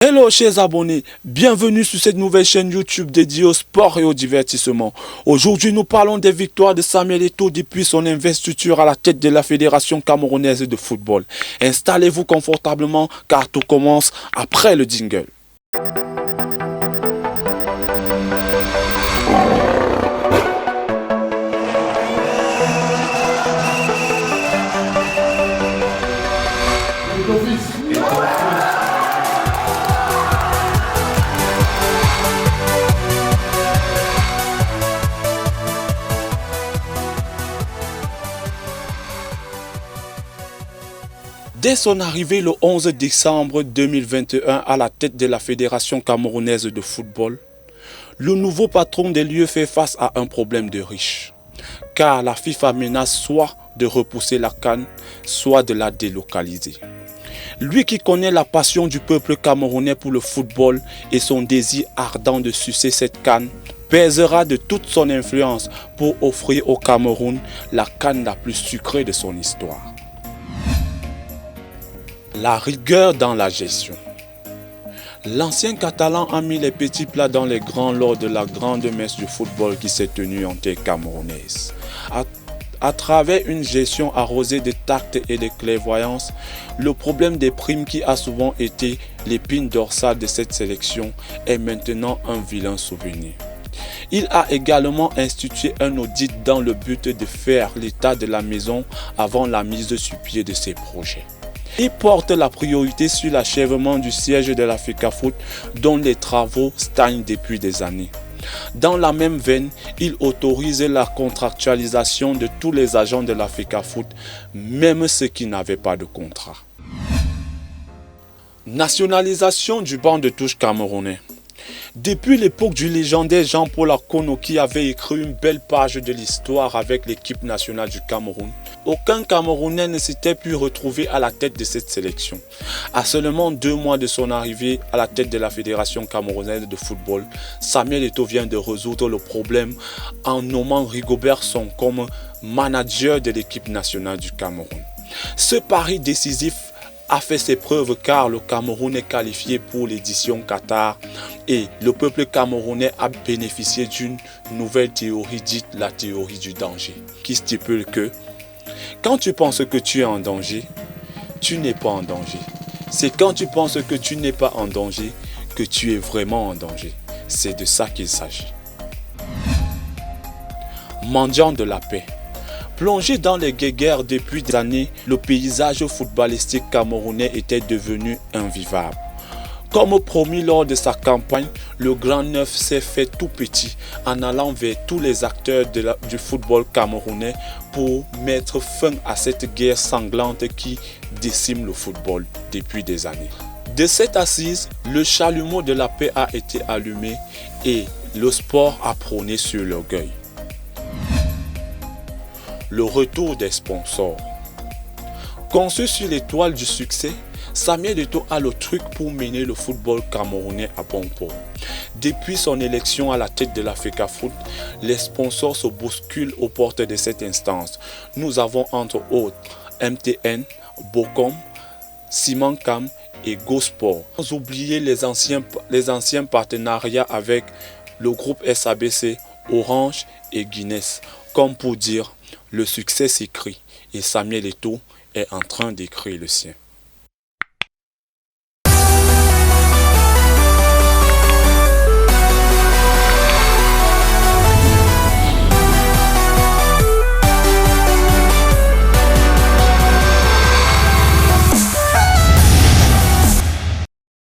Hello chers abonnés, bienvenue sur cette nouvelle chaîne YouTube dédiée au sport et au divertissement. Aujourd'hui nous parlons des victoires de Samuel Eto'o depuis son investiture à la tête de la Fédération camerounaise de football. Installez-vous confortablement car tout commence après le jingle. Dès son arrivée le 11 décembre 2021 à la tête de la Fédération camerounaise de football, le nouveau patron des lieux fait face à un problème de riches. Car la FIFA menace soit de repousser la CAN, soit de la délocaliser. Lui qui connaît la passion du peuple camerounais pour le football et son désir ardent de sucer cette CAN, pèsera de toute son influence pour offrir au Cameroun la CAN la plus sucrée de son histoire. La rigueur dans la gestion. L'ancien Catalan a mis les petits plats dans les grands lors de la grande messe du football qui s'est tenue en terre camerounaise. À travers une gestion arrosée de tact et de clairvoyance, le problème des primes qui a souvent été l'épine dorsale de cette sélection est maintenant un vilain souvenir. Il a également institué un audit dans le but de faire l'état de la maison avant la mise sur pied de ses projets. Il porte la priorité sur l'achèvement du siège de la FECAFOOT dont les travaux stagnent depuis des années. Dans la même veine, il autorise la contractualisation de tous les agents de la FECAFOOT, même ceux qui n'avaient pas de contrat. Nationalisation du banc de touche camerounais. Depuis l'époque du légendaire Jean-Paul Akono qui avait écrit une belle page de l'histoire avec l'équipe nationale du Cameroun, aucun Camerounais ne s'était pu retrouver à la tête de cette sélection. À seulement 2 mois de son arrivée à la tête de la Fédération camerounaise de football, Samuel Eto'o vient de résoudre le problème en nommant Rigobert Song comme manager de l'équipe nationale du Cameroun. Ce pari décisif a fait ses preuves car le Cameroun est qualifié pour l'édition Qatar et le peuple camerounais a bénéficié d'une nouvelle théorie dite la théorie du danger qui stipule que quand tu penses que tu es en danger, tu n'es pas en danger. C'est quand tu penses que tu n'es pas en danger que tu es vraiment en danger. C'est de ça qu'il s'agit. Mendiant de la paix. Plongé dans les guéguerres depuis des années, le paysage footballistique camerounais était devenu invivable. Comme promis lors de sa campagne, le Grand Neuf s'est fait tout petit en allant vers tous les acteurs du football camerounais pour mettre fin à cette guerre sanglante qui décime le football depuis des années. De cette assise, le chalumeau de la paix a été allumé et le sport a prôné sur l'orgueil. Le retour des sponsors. Conçu sur l'étoile du succès, Samuel Eto'o a le truc pour mener le football camerounais à bon port. Depuis son élection à la tête de la FECAFOOT, les sponsors se bousculent aux portes de cette instance. Nous avons entre autres MTN, Bocom, Simancam et GoSport. Sans oublier les anciens partenariats avec le groupe SABC, Orange et Guinness, comme pour dire le succès s'écrit et Samuel Eto'o est en train d'écrire le sien.